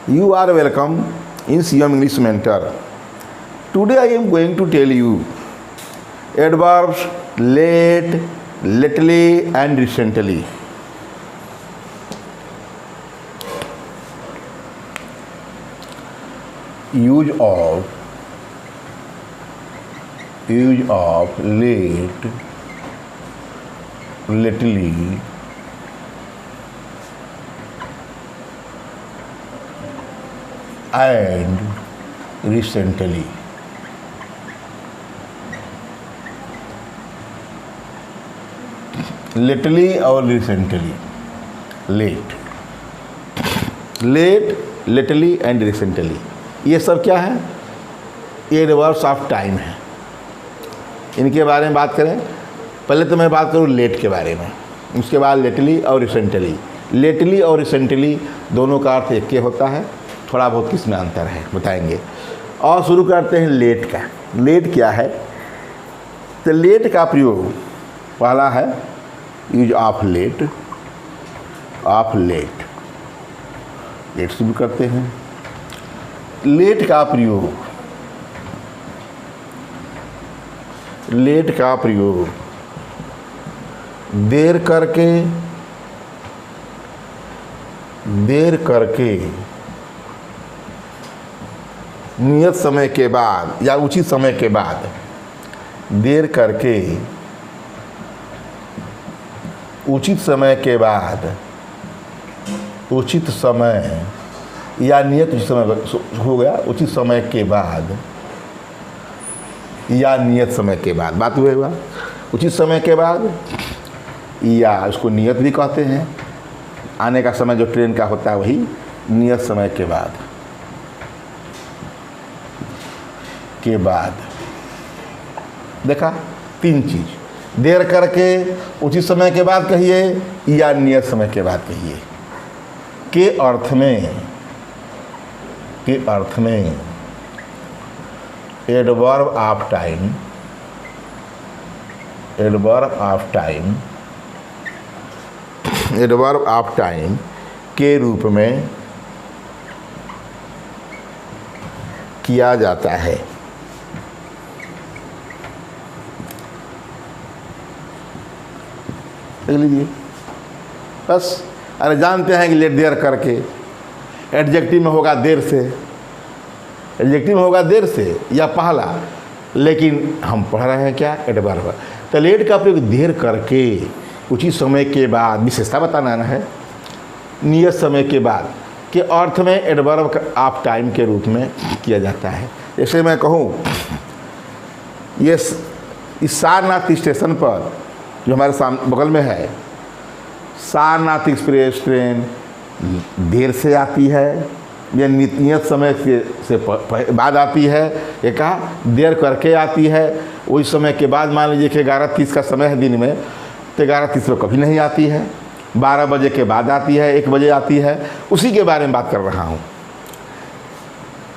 You are welcome in CM English Mentor. Today I am going to tell you adverbs late, lately and recently. Use of late, lately and recently. Lately और recently. Late, lately and recently. ये सब क्या है? ये adverbs of time है। इनके बारे में बात करें, पहले तो मैं बात करूँ लेट के बारे में, उसके बाद लेटली और रिसेंटली। लेटली और रिसेंटली दोनों का अर्थ एक ही होता है, थोड़ा बहुत किसमें अंतर है बताएंगे। और शुरू करते हैं लेट का। लेट क्या है? तो लेट का प्रयोग पहला है यूज ऑफ लेट। लेट शुरू करते हैं। लेट का प्रयोग देर करके नियत समय के बाद या उचित समय के बाद, देर करके उचित समय के बाद, उचित समय या नियत उचित समय हो गया, उचित समय के बाद या नियत समय के बाद, बात हुआ उचित समय के बाद, या उसको नियत भी कहते हैं। आने का समय जो ट्रेन का होता है वही नियत समय के बाद देखा, तीन चीज। देर करके उचित समय के बाद कहिए या नियत समय के बाद कहिए। के अर्थ में एडवर्ब ऑफ टाइम के रूप में किया जाता है। देख लीजिए बस। अरे जानते हैं कि लेट देर करके एडजेक्टिव में होगा देर से, या पहला, लेकिन हम पढ़ रहे हैं क्या? एडवर्ब। तो लेट का प्रयोग देर करके उचित समय के बाद, विशेषता बताना है, नियत समय के बाद के अर्थ में एडवर्ब ऑफ टाइम के रूप में किया जाता है। जैसे मैं कहूँ, ये इस सारनाथ स्टेशन पर जो हमारे सामने बगल में है, सारनाथ एक्सप्रेस ट्रेन देर से आती है या नियत समय से बाद आती है, ये कहा देर करके आती है। वही समय के बाद मान लीजिए कि 11:30 का समय है दिन में, तो 11:30 में कभी नहीं आती है, 12 बजे के बाद आती है, 1 बजे आती है। उसी के बारे में बात कर रहा हूँ।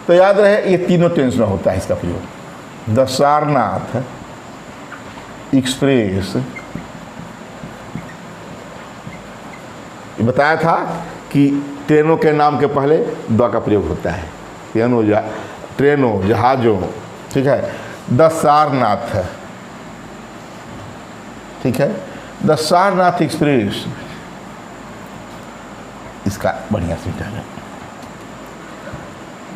तो याद रहे, ये तीनों टेंस में होता है इसका प्रयोग। द सारनाथ एक्सप्रेस, बताया था कि ट्रेनों के नाम के पहले द का प्रयोग होता है। ट्रेनों, जहाज़ों, ठीक है। द सारनाथ, ठीक है। द सारनाथ एक्सप्रेस, इसका बढ़िया सीटा है।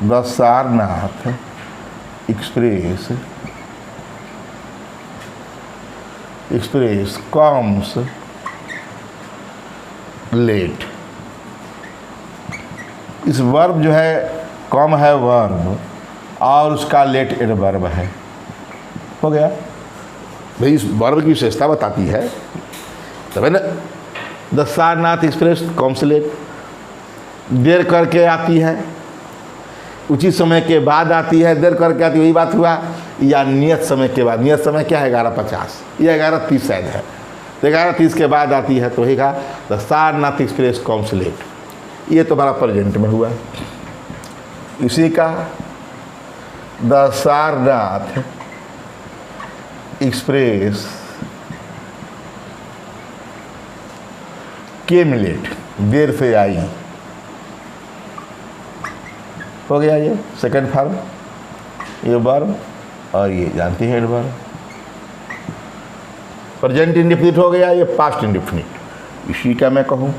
The Sarnath express comes late. इस वर्ब जो है, कम है वर्ब और उसका लेट एडवर्ब है। हो गया भाई, इस वर्ब की विशेषता बताती है तब है ना। The Sarnath express comes late, देर करके आती है, उचित समय के बाद आती है, देर करके आती है, वही बात हुआ। या नियत समय के बाद, नियत समय क्या है? 11:50 या 11:30 शायद है, तो 11:30 के बाद आती है, तो वही कहा the Sarnath express comes late. ये तो हमारा प्रेजेंट में हुआ। इसी का the Sarnath express came late, देर से आई। हो गया ये सेकंड फॉर्म, ये वर्ब, और ये जानते हैं एडवर्ब। प्रेजेंट इंडेफिनिट हो गया, ये पास्ट इंडेफिनिट। इसी का मैं कहूँ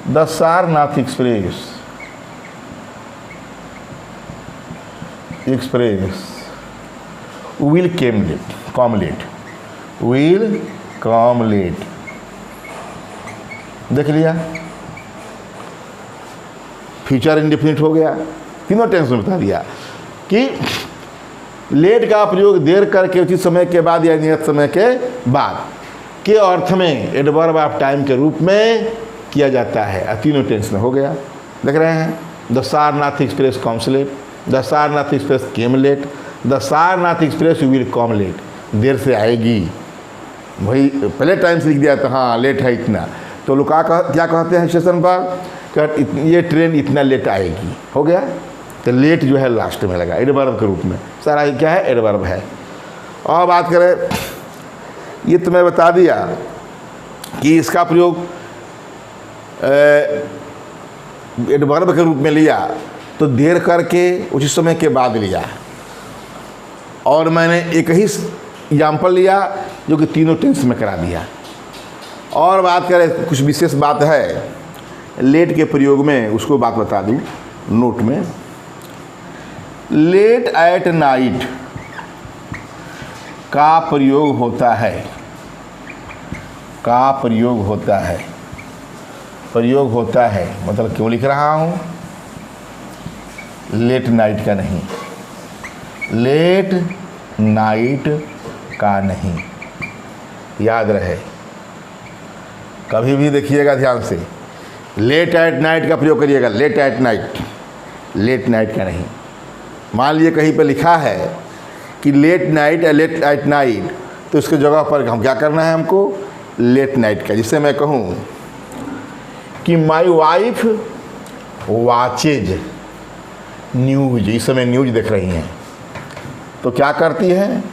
the Sarnath express will come late, will come late। देख लिया, फ्यूचर इंडेफिनिट हो गया, तीनों टेंस में बता दिया कि लेट का प्रयोग देर करके उचित समय के बाद या नियत समय के बाद के अर्थ में एडवर्ब ऑफ टाइम के रूप में किया जाता है। तीनों टेंस में हो गया। देख रहे हैं, the Sarnath express comes late, the Sarnath express came late, the Sarnath express will come late, देर से आएगी। वही पहले टाइम से लिख दिया था, हाँ लेट है इतना, तो लोग क्या कहते हैं स्टेशन पर, ये ट्रेन इतना लेट आएगी। हो गया, तो लेट जो है लास्ट में लगा एडवर्ब के रूप में, सारा क्या है एडवर्ब है। और बात करें, ये तो मैं बता दिया कि इसका प्रयोग एडवर्ब के रूप में लिया तो देर करके उचित समय के बाद लिया, और मैंने एक ही एग्जाम्पल लिया जो कि तीनों टेंस में करा दिया। और बात करें, कुछ विशेष बात है लेट के प्रयोग में, उसको बात बता दूं नोट में। लेट एट नाइट का प्रयोग होता है, का प्रयोग होता है, प्रयोग होता है मतलब क्यों लिख रहा हूँ, लेट नाइट का नहीं, लेट नाइट का नहीं, याद रहे। कभी भी देखिएगा ध्यान से, लेट एट नाइट का प्रयोग करिएगा, late at night, late night का नहीं। मान लीजिए कहीं पे लिखा है कि लेट नाइट या लेट एट नाइट, तो उसके जगह पर हम क्या करना है, हमको लेट नाइट का। जिससे मैं कहूँ कि माई वाइफ वाचेज न्यूज, इस समय न्यूज देख रही हैं, तो क्या करती है,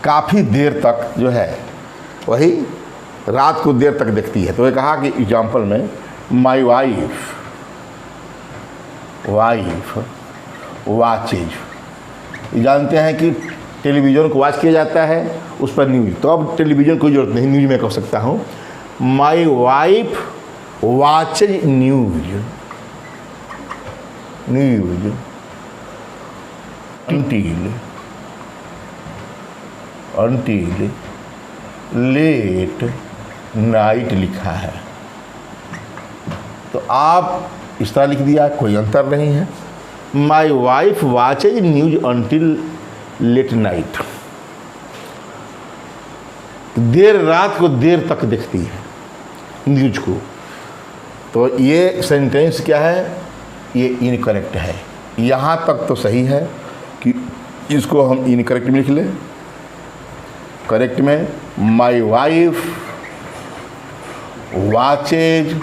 काफ़ी देर तक जो है वही रात को देर तक देखती है। तो ये कहा कि एग्जाम्पल में माई वाइफ वाचेज, जानते हैं कि टेलीविज़न को वॉच किया जाता है, उस पर न्यूज, तो अब टेलीविज़न कोई ज़रूरत नहीं, न्यूज में कह सकता हूँ my wife watches news, news until late night लिखा है, तो आप इस तरह लिख दिया, कोई अंतर नहीं है। My wife watches news until late night, देर रात को देर तक देखती है न्यूज को। तो ये सेंटेंस क्या है, ये इनकरेक्ट है। यहाँ तक तो सही है कि इसको हम इनकरेक्ट में लिख लें। करेक्ट में माई वाइफ वाचेज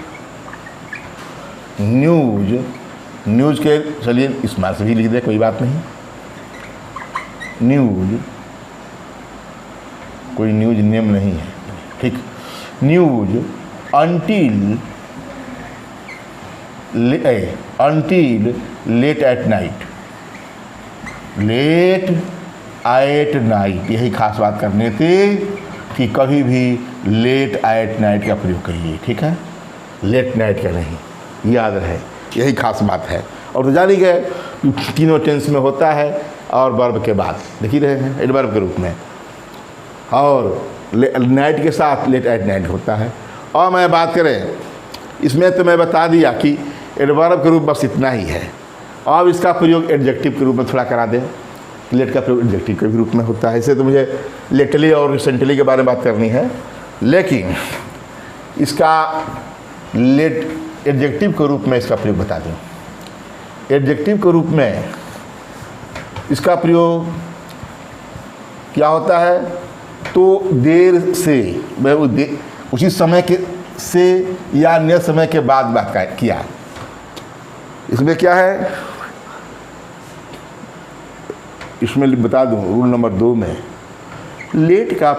न्यूज, न्यूज के चलिए इस मार से भी लिख दे, कोई बात नहीं। न्यूज, कोई न्यूज नेम नहीं है, ठीक। News until late at night, late at night, यही खास बात करने थे कि कभी भी लेट एट नाइट का प्रयोग करिए, ठीक है, लेट नाइट का नहीं, याद रहे, यही खास बात है। और तो जान ही गए तीनों टेंस में होता है, और वर्ब के बाद देख ही रहे हैं एडवर्ब के रूप में, और नाइट के साथ लेट एट नाइट होता है। और मैं बात करें इसमें, तो मैं बता दिया कि एडवर्ब के रूप बस इतना ही है। अब इसका प्रयोग एडजेक्टिव के रूप में थोड़ा करा दें, लेट का प्रयोग एडजेक्टिव के भी रूप में होता है। इसे तो मुझे लेटली और रिसेंटली के बारे में बात करनी है, लेकिन इसका लेट एडजेक्टिव के रूप में इसका प्रयोग बता दूं। एडजेक्टिव के रूप में इसका प्रयोग क्या होता है, तो देर से, उसी समय के से या अन्य समय के बाद बात किया। इसमें क्या है, इसमें बता दूं रूल नंबर 2 में लेट का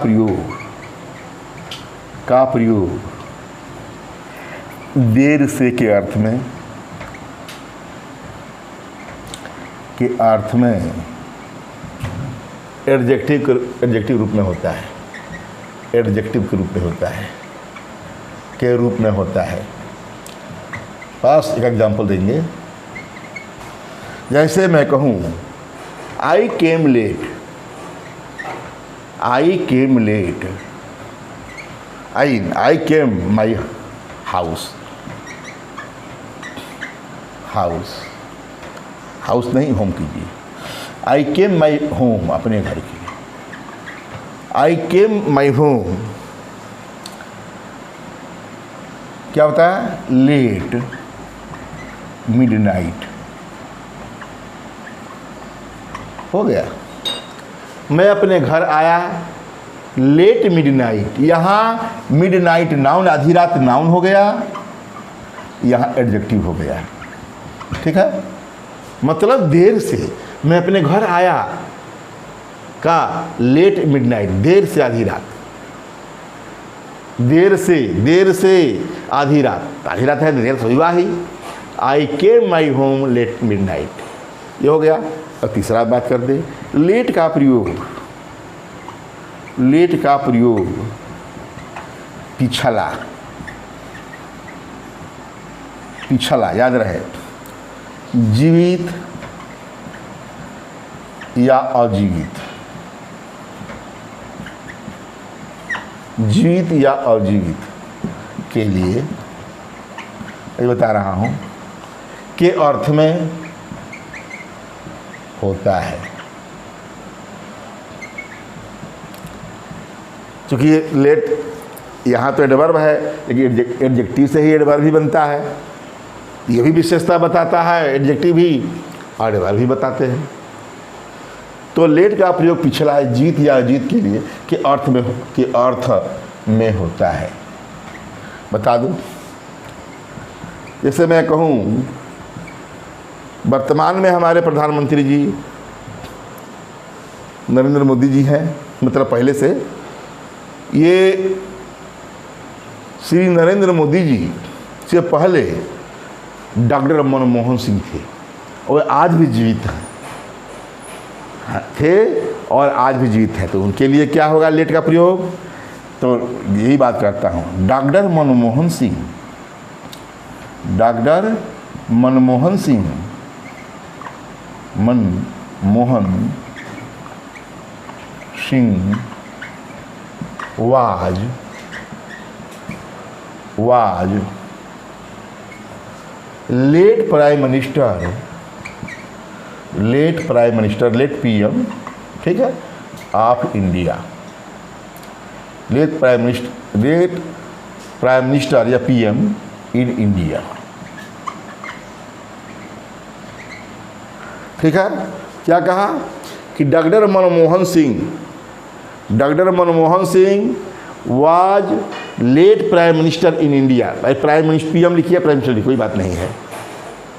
प्रयोग देर से के अर्थ में के अर्थ में एडजेक्टिव रूप में होता है, एडजेक्टिव के रूप में होता है, के रूप में होता है। बस एक एग्जांपल देंगे। जैसे मैं कहूँ I came late, I came late, I came my house, house, house नहीं होम कीजिए, आई केम माई होम, अपने घर की, आई केम माई होम क्या होता है? Late midnight. हो गया, मैं अपने घर आया लेट मिडनाइट। यहाँ मिडनाइट नाउन, आधी रात नाउन हो गया, यहाँ एडजेक्टिव हो गया। ठीक है, मतलब देर से मैं अपने घर आया का लेट मिडनाइट, देर से आधी रात, देर से आधी रात है, देर से हुआ ही। आई came my home late midnight, ये हो गया। और तीसरा बात कर दे, लेट का प्रयोग, लेट का प्रयोग पिछला, पिछला याद रहे, जीवित या अजीवित, जीवित या अजीवित के लिए ये बता रहा हूँ के अर्थ में होता है। चूँकि लेट यहाँ तो एडवर्ब है, लेकिन एडजेक्टिव से ही एडवर्ब भी बनता है। ये भी विशेषता बताता है, एडजेक्टिव भी और एडवर्ब भी बताते हैं। तो लेट का प्रयोग पिछला है जीत या अजीत के लिए के अर्थ में होता है। बता दूं, जैसे मैं कहूँ वर्तमान में हमारे प्रधानमंत्री जी नरेंद्र मोदी जी हैं, मतलब पहले से, ये श्री नरेंद्र मोदी जी से पहले डॉक्टर मनमोहन सिंह थे और आज भी जीवित हैं, थे और आज भी जीवित हैं। तो उनके लिए क्या होगा लेट का प्रयोग? तो यही बात करता हूँ, doctor Manmohan Singh, doctor Manmohan Singh, Manmohan Singh was late prime minister, late prime minister, late PM, ठीक है, of India. Late prime minister या पीएम इन इंडिया। ठीक है, क्या कहा कि doctor Manmohan Singh was late prime minister in India. Prime minister PM लिखिए, प्राइम मिनिस्टर कोई बात नहीं है,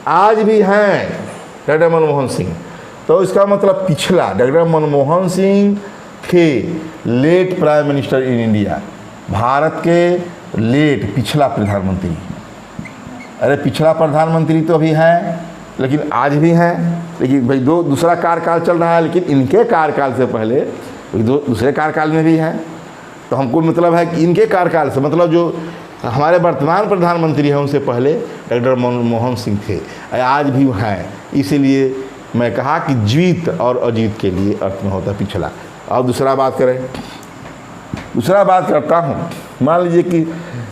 आज भी हैं डॉक्टर मनमोहन सिंह। तो इसका मतलब पिछला, डॉक्टर मनमोहन सिंह थे late prime minister in India, Bharat के लेट पिछला प्रधानमंत्री। अरे पिछला प्रधानमंत्री तो अभी हैं, लेकिन आज भी हैं, लेकिन भाई दूसरा कार्यकाल चल रहा है, लेकिन इनके कार्यकाल से पहले दूसरे कार्यकाल में भी हैं। तो हमको मतलब है कि इनके कार्यकाल से, मतलब जो हमारे वर्तमान प्रधानमंत्री हैं उनसे पहले डॉक्टर मनमोहन सिंह थे, आज भी हैं। इसीलिए मैं कहा कि जीत और अजीत के लिए अर्थ में होता है पिछला। और दूसरा बात करें, दूसरा बात करता हूँ, मान लीजिए कि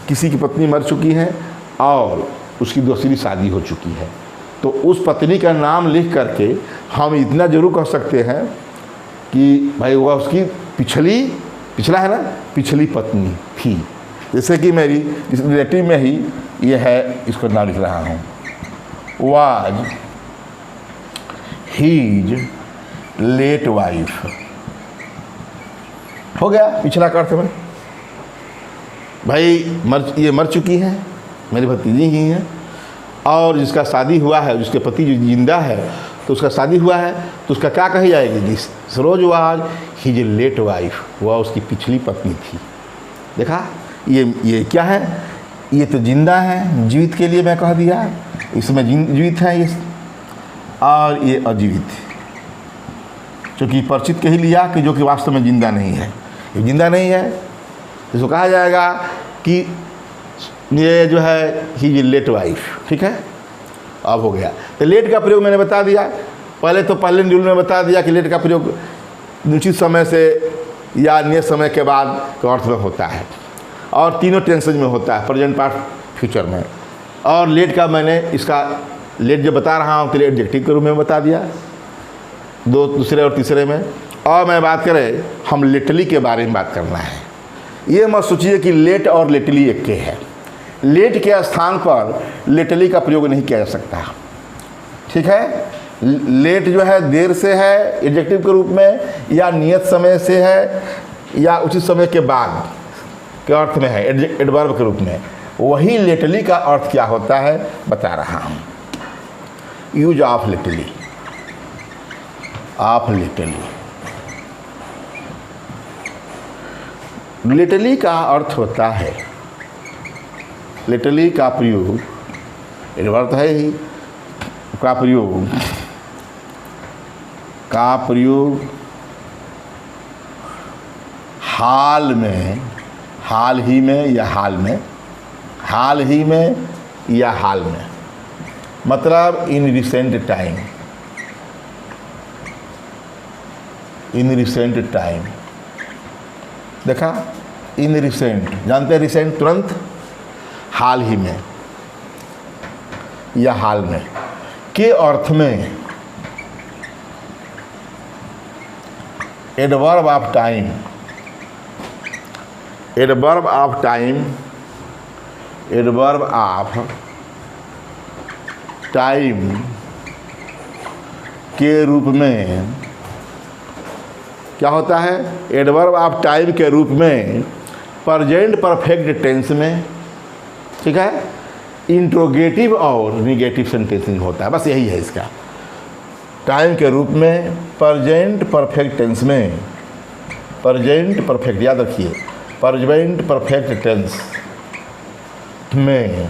किसी की पत्नी मर चुकी है और उसकी दूसरी शादी हो चुकी है, तो उस पत्नी का नाम लिख करके हम इतना जरूर कह सकते हैं कि भाई वह उसकी पिछला है ना, पिछली पत्नी थी। जैसे कि मेरी इस रिलेटिव में ही ये है, इसको नाम लिख रहा हूँ, वाज हीज लेट वाइफ। हो गया पिछला का अर्थ में, भाई ये मर चुकी है, मेरी भतीजी ही है, और जिसका शादी हुआ है, जिसके पति जो जिंदा है, तो उसका शादी हुआ है, तो उसका क्या कही जाएगी? Saroj was his late wife, वह उसकी पिछली पत्नी थी। देखा, ये क्या है? ये तो जिंदा है, जीवित के लिए मैं कह दिया, इसमें जीवित है ये। और ये अजीवित, क्योंकि परिचित कही लिया कि जो कि वास्तव में जिंदा नहीं है। ये जिंदा नहीं है, इसको कहा जाएगा कि ये जो है ही लेट वाइफ। ठीक है, अब हो गया। तो लेट का प्रयोग मैंने बता दिया, पहले ड्यूल में बता दिया कि लेट का प्रयोग निश्चित समय से या नियत समय के बाद के अर्थ में होता है, और तीनों टेंसेज में होता है, प्रेजेंट, पास्ट, फ्यूचर में। और लेट का मैंने इसका लेट जो बता रहा हूँ तो एडजेक्टिव के रूप में बता दिया, दूसरे और तीसरे में। और मैं बात करें, हम लिटली के बारे में बात करना है। ये मत सोचिए कि लेट और लिटली एक के है। लेट के स्थान पर लिटली का प्रयोग नहीं किया जा सकता। ठीक है, लेट जो है देर से है एडजेक्टिव के रूप में, या नियत समय से है, या उचित समय के बाद के अर्थ में है एडवर्ब के रूप में। वही लिटली का अर्थ क्या होता है बता रहा हूँ। Use of लिटली, of लिटली। लिटली का अर्थ होता है, लिटली का प्रयोग, एडवर्ब है ही, का प्रयोग हाल में, हाल ही में या हाल में, हाल ही में या हाल में, मतलब in recent time, in recent time. देखा, इन रिसेंट, जानते हैं रिसेंट तुरंत, हाल ही में या हाल में के अर्थ में adverb of time, adverb of time, adverb of time के रूप में क्या होता है? एडवर्ब ऑफ टाइम के रूप में प्रेजेंट परफेक्ट टेंस में, ठीक है, इंट्रोगेटिव और निगेटिव सेंटेंसिंग होता है। बस यही है इसका। टाइम के रूप में प्रेजेंट परफेक्ट टेंस में, प्रेजेंट परफेक्ट, याद रखिए, प्रेजेंट परफेक्ट टेंस में,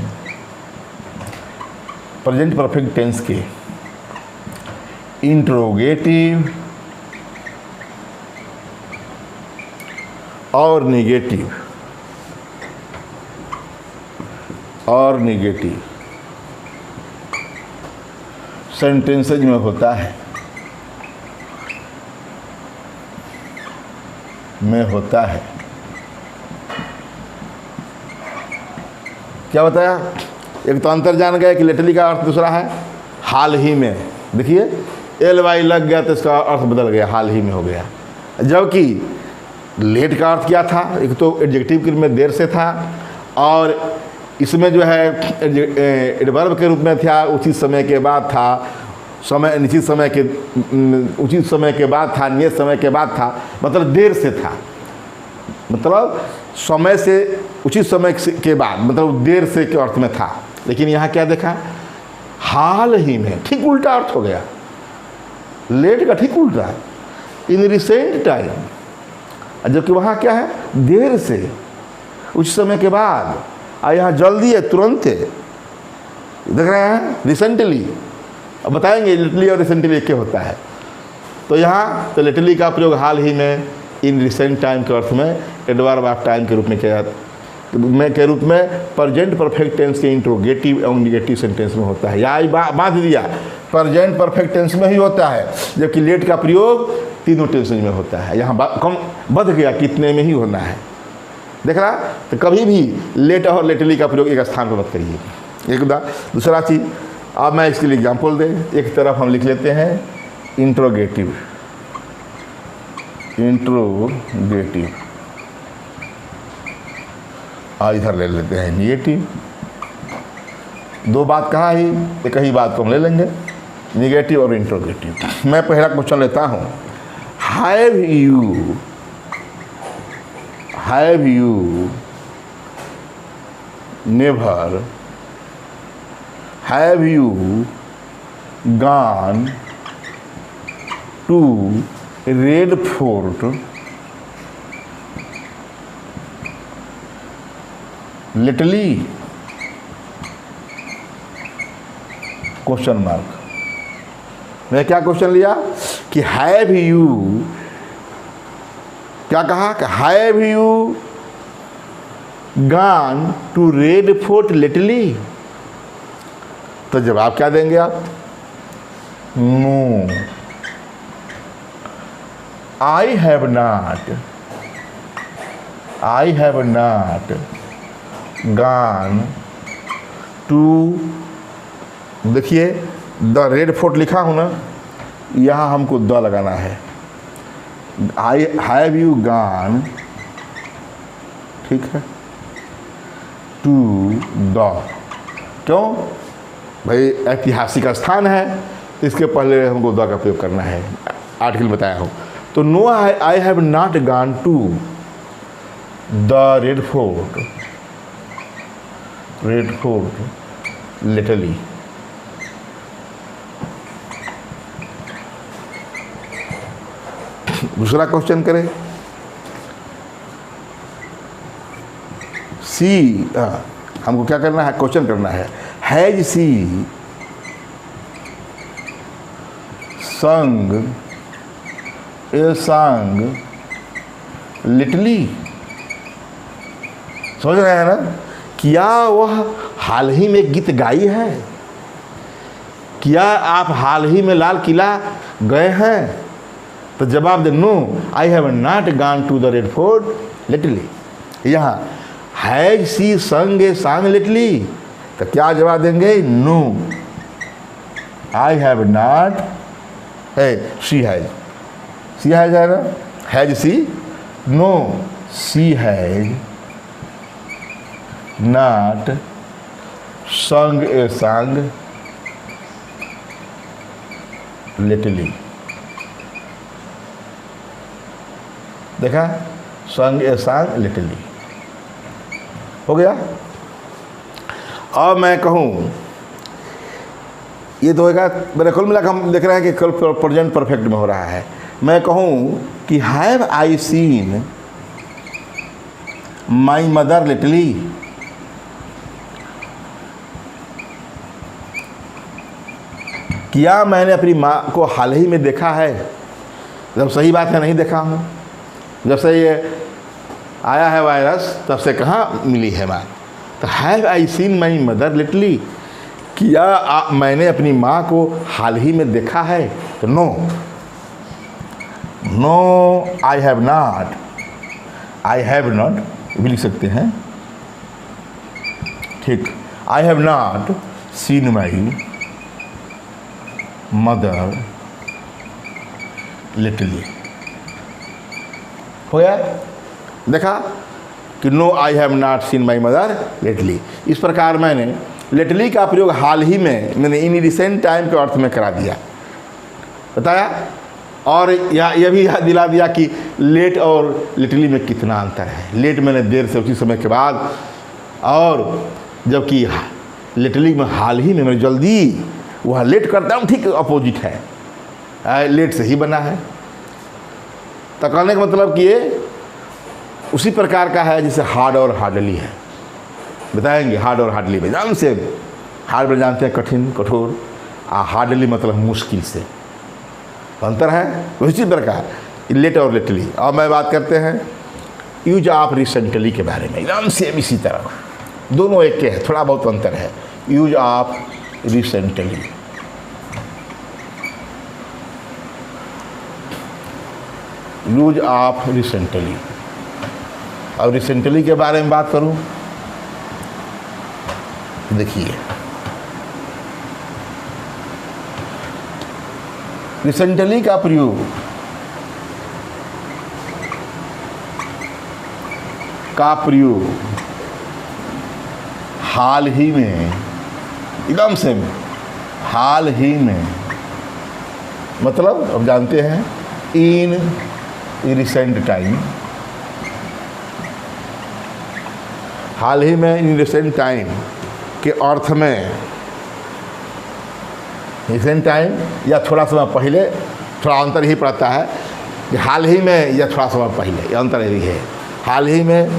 प्रेजेंट परफेक्ट टेंस के इंट्रोगेटिव और निगेटिव, और निगेटिव सेंटेंसेज में होता है, में होता है। क्या बताया? एक तो अंतर जान गए कि लिटरली का अर्थ दूसरा है हाल ही में। देखिए एल वाई लग गया तो इसका अर्थ बदल गया, हाल ही में हो गया। जबकि लेट का अर्थ क्या था? एक तो एडजेक्टिव के रूप में देर से था, और इसमें जो है एडवर्ब के रूप में था, उचित समय के बाद था, समय निश्चित समय के, उचित समय के बाद था, नियत समय के बाद था, मतलब देर से था, मतलब समय से, उचित समय के बाद, मतलब देर से के अर्थ में था। लेकिन यहाँ क्या देखा? हाल ही में, ठीक उल्टा अर्थ हो गया। लेट का ठीक उल्टा, इन रिसेंट टाइम, जबकि वहाँ क्या है? देर से, उचित समय के बाद, और यहाँ जल्दी है, तुरंत है। देख रहे हैं रिसेंटली। अब बताएंगे लिटली और रिसेंटली क्या होता है। तो यहाँ तो लिटली का प्रयोग हाल ही में, इन रिसेंट टाइम के अर्थ में एडवर्ब ऑफ टाइम के रूप में किया के रूप में प्रेजेंट परफेक्ट टेंस के इंट्रोगेटिव और निगेटिव सेंटेंस में होता है। यहाँ बात दिया प्रेजेंट परफेक्ट टेंस में ही होता है, जबकि लेट का प्रयोग तीनों टेंस में होता है। यहाँ कम बध गया, कितने में ही होना है। देख रहा? तो कभी भी लेट और लेटली का प्रयोग एक स्थान पर मत करिए। एक दूसरा चीज़, अब मैं इसके लिए एग्जाम्पल दें। एक तरफ हम लिख लेते हैं इंट्रोगेटिव, इंट्रोगेटिव, और इधर ले लेते हैं निगेटिव। दो बात कहा ही, एक ही बात को हम ले लेंगे, निगेटिव और इंट्रोगेटिव। मैं पहला क्वेश्चन लेता हूँ, have you never, have you gone to Red Fort lately? Question mark. मैं क्या क्वेश्चन लिया कि हैव यू, क्या कहा कि have you gone to Red Fort lately, तो जवाब क्या देंगे आप? No, I have not gone to, देखिए द रेड फोर्ट लिखा हूं ना, यहाँ हमको द लगाना है। आई हैव यू गॉन, ठीक है, टू द, क्यों भाई? ऐतिहासिक स्थान है, इसके पहले हमको द का प्रयोग करना है, आर्टिकल बताया हो। तो no, I have not gone to the Red Fort lately. दूसरा क्वेश्चन करें, सी, हमको क्या करना है? क्वेश्चन करना है, हैज सी संग ए सॉन्ग लिटली। समझ रहे हैं ना? क्या वह हाल ही में गीत गाई है? क्या आप हाल ही में लाल किला गए हैं? तो जवाब दे no, I have not gone to the Red Fort lately. यहाँ हैज सी संग ए सॉन्ग लिटली, तो क्या जवाब देंगे? No, I have not, she has है ना, has she, no, she has not sung a song लिटली। देखा, संग ए सॉन्ग लिटली हो गया। अब मैं कहूँ, ये तो होगा, मेरे कुल मिलाकर हम देख रहे हैं कि कल प्रेजेंट परफेक्ट में हो रहा है। मैं कहूँ कि have I seen my mother लिटली, क्या मैंने अपनी माँ को हाल ही में देखा है? जब सही बात है, नहीं देखा हूँ। जब से ये आया है वायरस, तब से कहाँ मिली है माँ। तो have I seen my mother लिटली, क्या मैंने अपनी माँ को हाल ही में देखा है? तो नो, आई हैव नॉट भी लिख सकते हैं, ठीक। I have not seen my mother lately हो गया। देखा कि no, I have not seen my mother lately. इस प्रकार मैंने लिटली का प्रयोग हाल ही में, मैंने इन रिसेंट टाइम के अर्थ में करा दिया, बताया। और यह भी दिला दिया कि लेट और लिटली में कितना अंतर है। लेट मैंने देर से, उसी समय के बाद, और जबकि लिटली में हाल ही में, मैं जल्दी वह लेट करता हूँ, ठीक अपोजिट है, लेट से ही बना है। तो कहने का मतलब कि ये उसी प्रकार का है जैसे हार्ड और हार्डली है। बताएंगे हार्ड और हार्डली में, जान से हार्ड में जानते हैं कठिन, कठोर, हार्डली मतलब मुश्किल से, अंतर है। उसी प्रकार लेट और लिटली। अब मैं बात करते हैं यूज ऑफ रिसेंटली के बारे में, एकदम सेम इसी तरह, दोनों एक के हैं, थोड़ा बहुत अंतर है। Use of recently, use of recently. अब रिसेंटली के बारे में बात करूं, देखिए रिसेंटली का प्रयोग हाल ही में, एकदम से हाल ही में, मतलब अब जानते हैं इन रिसेंट टाइम, हाल ही में, इन रिसेंट टाइम के अर्थ में, रिसेंट टाइम या थोड़ा समय पहले, थोड़ा अंतर ही पड़ता है कि हाल ही में या थोड़ा समय पहले, ये अंतर ही है। हाल ही में,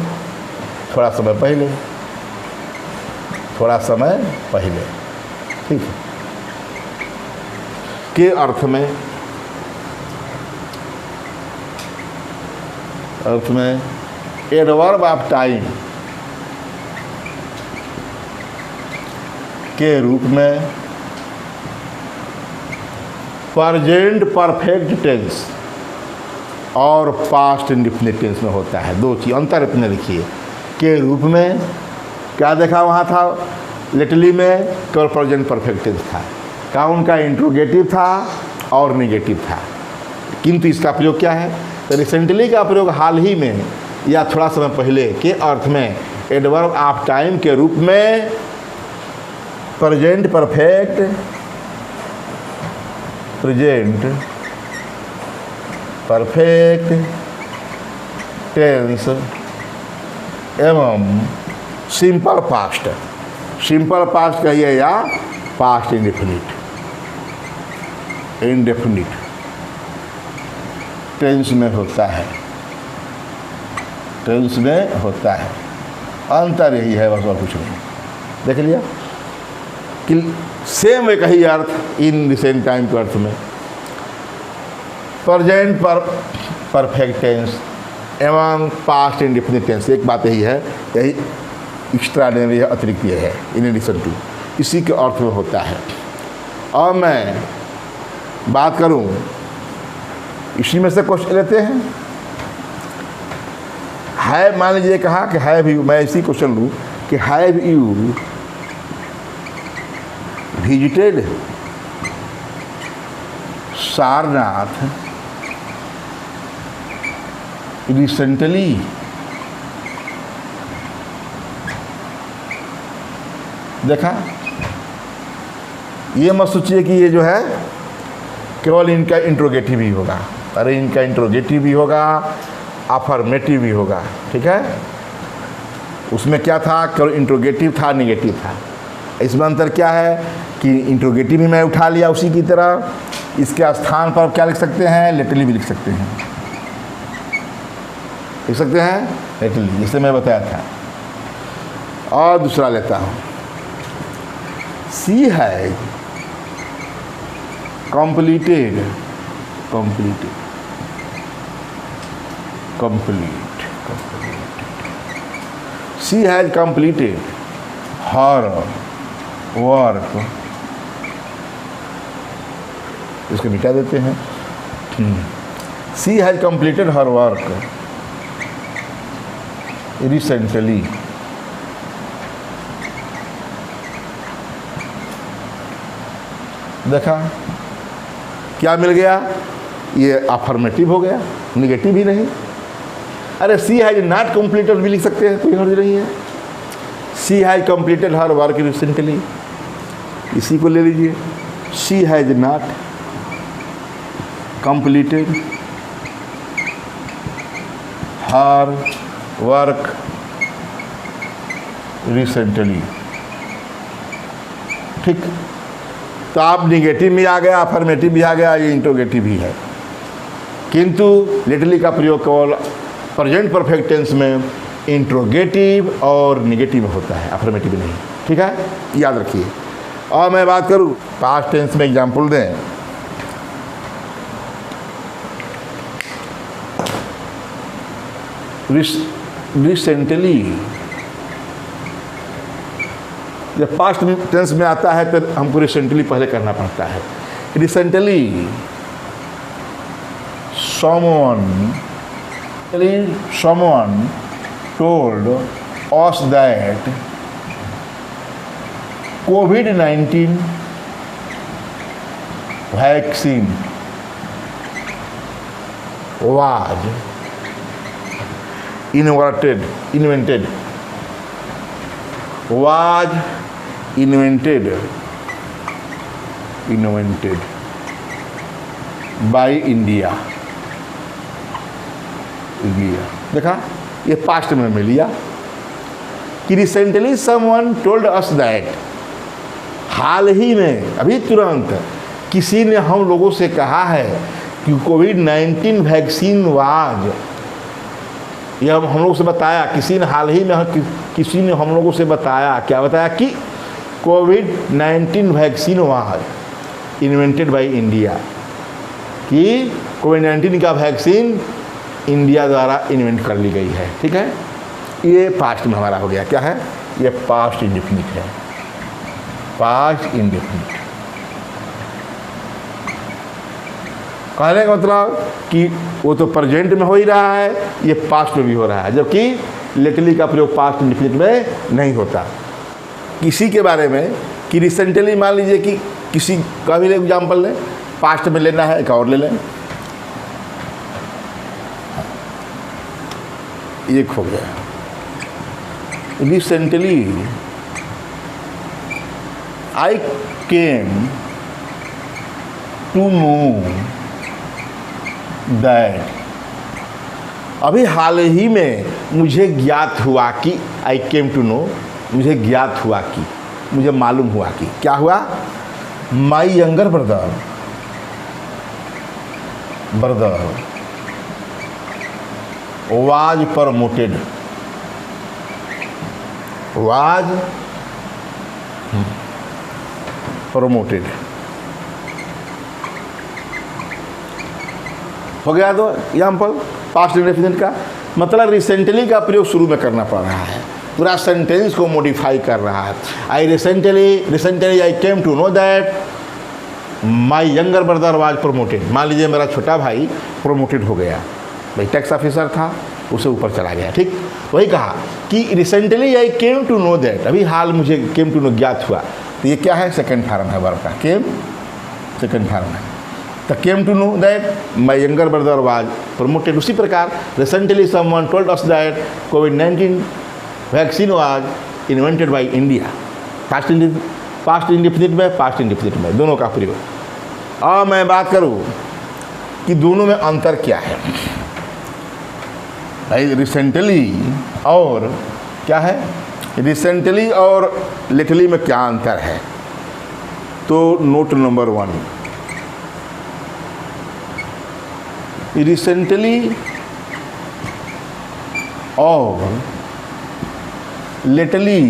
थोड़ा समय पहले, थोड़ा समय पहले, ठीक है। के अर्थ में एडवर्ब ऑफ टाइम के रूप में प्रेजेंट परफेक्ट टेंस और पास्ट इंडेफिनिट टेंस में होता है। दो चीज़ अंतर इतने लिखिए, के रूप में क्या देखा वहाँ था, लिटरली में केवल प्रेजेंट परफेक्ट टेंस था, का उनका इंट्रोगेटिव था और निगेटिव था, किंतु इसका प्रयोग क्या है, तो रिसेंटली का प्रयोग हाल ही में या थोड़ा समय पहले के अर्थ में एडवर्ब ऑफ टाइम के रूप में प्रेजेंट परफेक्ट टेंस एवं सिंपल पास्ट कहिए या पास्ट इंडेफिनिट टेंस में होता है। अंतर यही है, बस और कुछ नहीं। देख लिया कि सेम एक ही अर्थ इन रिसेंट टाइम के अर्थ में प्रेजेंट परफेक्ट टेंस एवं पास्ट इंडेफिनिट टेंस, एक बात यही है, यही एक्स्ट्राऑर्डिनरी है, अतिरिक्त है, इन एडिशन टू, इसी के अर्थ में होता है। और मैं बात करूं, इसी में से क्वेश्चन लेते हैं, है मान लीजिए कहा कि हैव यू, मैं इसी क्वेश्चन लूँ कि have you visited Sarnath recently, देखा, ये मत सोचिए कि ये जो है केवल इनका इंट्रोगेटिव ही होगा, अरे इनका इंट्रोगेटिव भी होगा, अफर्मेटिव भी होगा, ठीक है। उसमें क्या था, केवल इंट्रोगेटिव था, निगेटिव था। इसमें अंतर क्या है कि इंट्रोगेटिव भी मैं उठा लिया उसी की तरह, इसके स्थान पर क्या लिख सकते हैं, लिटरली भी लिख सकते हैं, लिटरली, जैसे मैं बताया था। और दूसरा लेता हूँ, सी है completed she has completed her work, इसको मिटा देते हैं, she has completed her work recently, देखा क्या मिल गया, ये अफर्मेटिव हो गया, निगेटिव ही नहीं। अरे सी हैज नॉट कंप्लीटेड भी लिख सकते हैं, कोई हर्ज नहीं है। She has completed her work recently, इसी को ले लीजिए, she has not completed her work recently, ठीक। तो आप निगेटिव भी आ गया, अफर्मेटिव भी आ गया, ये इंट्रोगेटिव भी है, किंतु लिटरली का प्रयोग केवल प्रेजेंट परफेक्ट टेंस में इंट्रोगेटिव और निगेटिव में होता है, अफर्मेटिव नहीं, ठीक है, याद रखिए। और मैं बात करूँ पास्ट टेंस में, एग्जाम्पल दें, रिसेंटली, जब पास्ट टेंस में आता है तो हमको रिसेंटली पहले करना पड़ता है। Recently someone told us that COVID-19 vaccine was invented by India। देखा, ये पास्ट में मिल लिया कि recently someone told us that, हाल ही में, अभी तुरंत किसी ने हम लोगों से कहा है कि कोविड-19 वैक्सीन वाज, यह हम लोगों से बताया, किसी ने हाल ही में किसी ने हम लोगों से बताया, क्या बताया कि कोविड-19 vaccine was invented by India, कि कोविड-19 का वैक्सीन इंडिया द्वारा इन्वेंट कर ली गई है। ठीक है, ये पास्ट में हमारा हो गया। क्या है ये? पास्ट इंडेफिनिट है, पास्ट इंडेफिनिट। कहने का मतलब कि वो तो प्रेजेंट में हो ही रहा है, ये पास्ट में भी हो रहा है, जबकि लेटली का प्रयोग पास्ट इंडेफिनिट में नहीं होता। किसी के बारे में कि रिसेंटली, मान लीजिए कि किसी का भी एग्जाम्पल लें, पास्ट में लेना है, एक और ले लें, एक हो गया recently I came to know that, अभी हाल ही में मुझे ज्ञात हुआ कि, आई केम टू नो, मुझे ज्ञात हुआ कि, मुझे मालूम हुआ कि, क्या हुआ? माई younger brother was promoted, was promoted हो गया। तो एग्जाम्पल पास्ट इंडेफिनिट का मतलब रिसेंटली का प्रयोग शुरू में करना पड़ रहा है, पूरा सेंटेंस को मॉडिफाई कर रहा है। I recently I came to know that my younger brother was promoted. मान लीजिए मेरा छोटा भाई प्रमोटेड हो गया, भाई टैक्स ऑफिसर था, उसे ऊपर चला गया। ठीक, वही कहा कि recently I came to know that, अभी हाल मुझे केम टू नो ज्ञात हुआ। तो ये क्या है? सेकंड फॉर्म है वर्ब का, केम सेकंड फॉर्म है। तो came to know that my younger brother was promoted. उसी प्रकार recently someone told us that कोविड-19 vaccine was invented by India. Past indefinite में, पास्ट इंडेफिनिट में दोनों का प्रयोग। अब मैं बात करूँ कि दोनों में अंतर क्या है। भाई रिसेंटली और क्या है? रिसेंटली और लेटली में क्या अंतर है? तो नोट नंबर 1, रिसेंटली और लेटली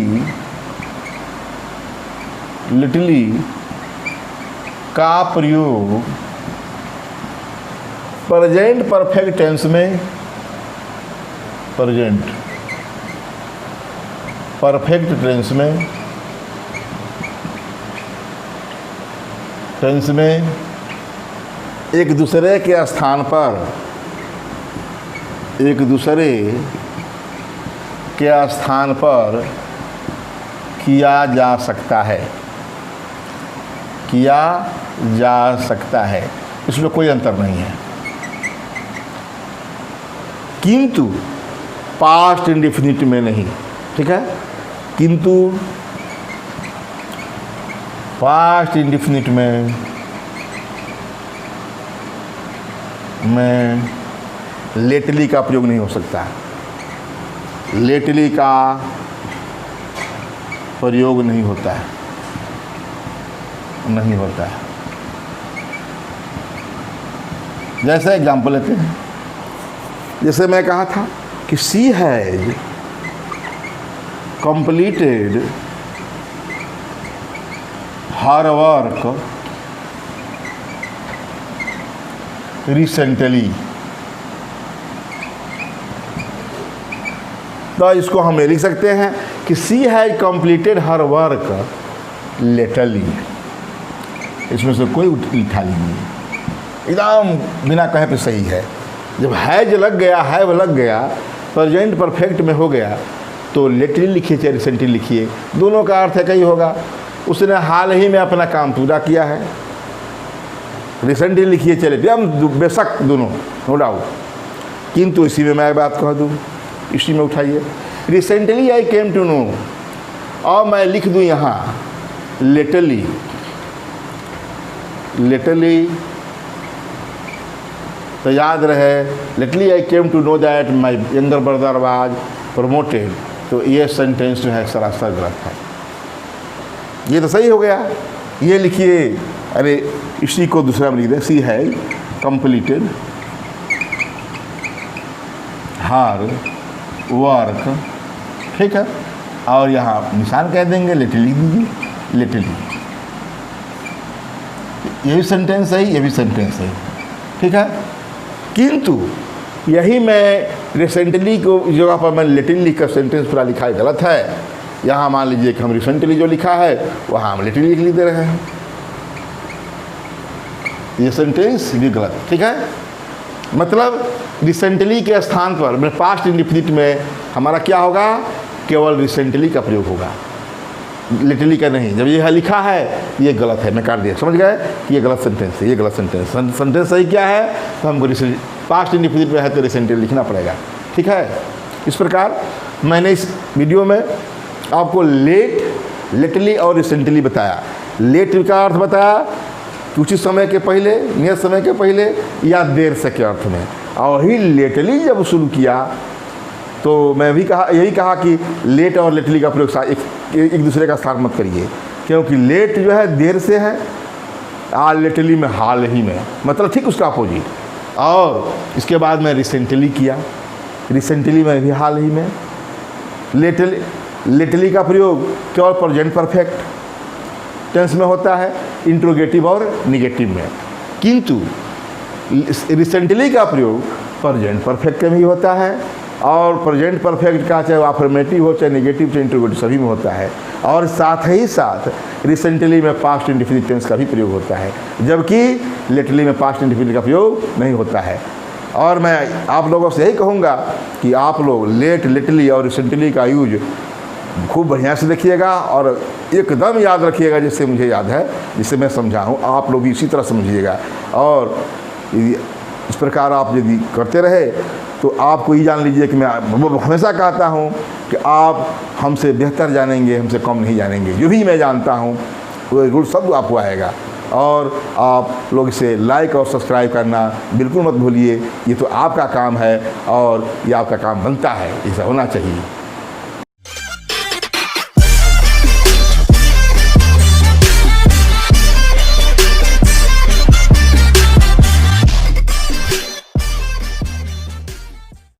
का प्रयोग प्रेजेंट परफेक्ट टेंस में, प्रेजेंट परफेक्ट टेंस में एक दूसरे के स्थान पर, एक दूसरे के स्थान पर किया जा सकता है, किया जा सकता है, इसमें कोई अंतर नहीं है। किंतु पास्ट इंडेफिनिट में नहीं। ठीक है, किंतु पास्ट इंडेफिनिट में लेटली का प्रयोग नहीं हो सकता। लेटली का प्रयोग नहीं होता है, नहीं होता है। जैसे एग्जाम्पल लेते हैं, जैसे मैं कहा था कि she has completed her work recently. तो इसको हम लिख सकते हैं कि she has completed her work latterly. इसमें से कोई उठाली नहीं है, एकदम बिना कहे पे सही है। जब हैज लग गया, हैव लग गया, प्रेजेंट परफेक्ट में हो गया, तो लेटरली लिखिए चाहे रिसेंटली लिखिए, दोनों का अर्थ एक ही होगा। उसने हाल ही में अपना काम पूरा किया है। रिसेंटली लिखिए चले, बेशक दोनों, नो डाउट। किंतु इसी में मैं बात कह दूँ, इसी में उठाइए, recently I came to know, और मैं लिख दूँ यहाँ लेटरली, तो याद रहे latterly I came to know that my younger brother was promoted. तो ये सेंटेंस जो है सरासर गलत है। ये तो सही हो गया। ये लिखिए, अरे इसी को दूसरा में लिख दें, सी है कंप्लीटेड हर वर्क, ठीक है, और यहाँ निशान कह देंगे, लेटरली लिख दीजिए, लेटरली। ये भी सेंटेंस सही, ये भी सेंटेंस सही, ठीक है। किंतु यही मैं रिसेंटली को जगह पर मैंने लेटरली का सेंटेंस पूरा लिखा है, गलत है। यहाँ मान लीजिए कि हम रिसेंटली जो लिखा है वहाँ हम लेटरली लिख दे रहे हैं, ये सेंटेंस भी गलत, ठीक है। मतलब रिसेंटली के स्थान पर मेरे पास्ट इंडिफिनिट में हमारा क्या होगा, केवल रिसेंटली का प्रयोग होगा, लिटरली का नहीं। जब ये लिखा है ये गलत है, मैं काट दिया, समझ गए कि ये गलत सेंटेंस है, ये गलत सेंटेंस। सेंटेंस सही क्या है, तो हमको पास्ट इंडिफिनिट में है तो रिसेंटली लिखना पड़ेगा, ठीक है। इस प्रकार मैंने इस वीडियो में आपको लेट, लिटरली और रिसेंटली बताया। लेट का अर्थ बताया कि उचित समय के पहले, नियत समय के पहले या देर से के अर्थ में। और ही लेटरली जब शुरू किया तो मैं भी यही कहा कि लेट और लिटरली का प्रयोग एक दूसरे का स्थान मत करिए, क्योंकि लेट जो है देर से है और लिटरली में हाल ही में, मतलब ठीक उसका अपोजिट। और इसके बाद मैं रिसेंटली किया, रिसेंटली में भी हाल ही में। लिटरली का प्रयोग केवल प्रेजेंट परफेक्ट टेंस में होता है, इंट्रोगेटिव और निगेटिव में। किंतु रिसेंटली का प्रयोग प्रेजेंट परफेक्ट में भी होता है, और प्रेजेंट परफेक्ट का चाहे अफर्मेटिव हो, चाहे नेगेटिव, चाहे इंट्रोगेटिव, सभी में होता है। और साथ ही साथ रिसेंटली में पास्ट इंडिफिनिट टेंस का भी प्रयोग होता है, जबकि लिटरली में पास्ट इंडिफिनिट का प्रयोग नहीं होता है। और मैं आप लोगों से यही कहूँगा कि आप लोग लेट, लिटरली और रिसेंटली का यूज खूब बढ़िया से देखिएगा और एकदम याद रखिएगा, जिससे मुझे याद है, जिससे मैं समझाऊँ, आप लोग भी इसी तरह समझिएगा। और इस प्रकार आप यदि करते रहे तो आपको ये जान लीजिए कि मैं हमेशा कहता हूँ कि आप हमसे बेहतर जानेंगे, हमसे कम नहीं जानेंगे। जो भी मैं जानता हूँ वो गुण सब आपको आएगा। और आप लोग इसे लाइक और सब्सक्राइब करना बिल्कुल मत भूलिए, ये तो आपका काम है और ये आपका काम बनता है, ऐसा होना चाहिए।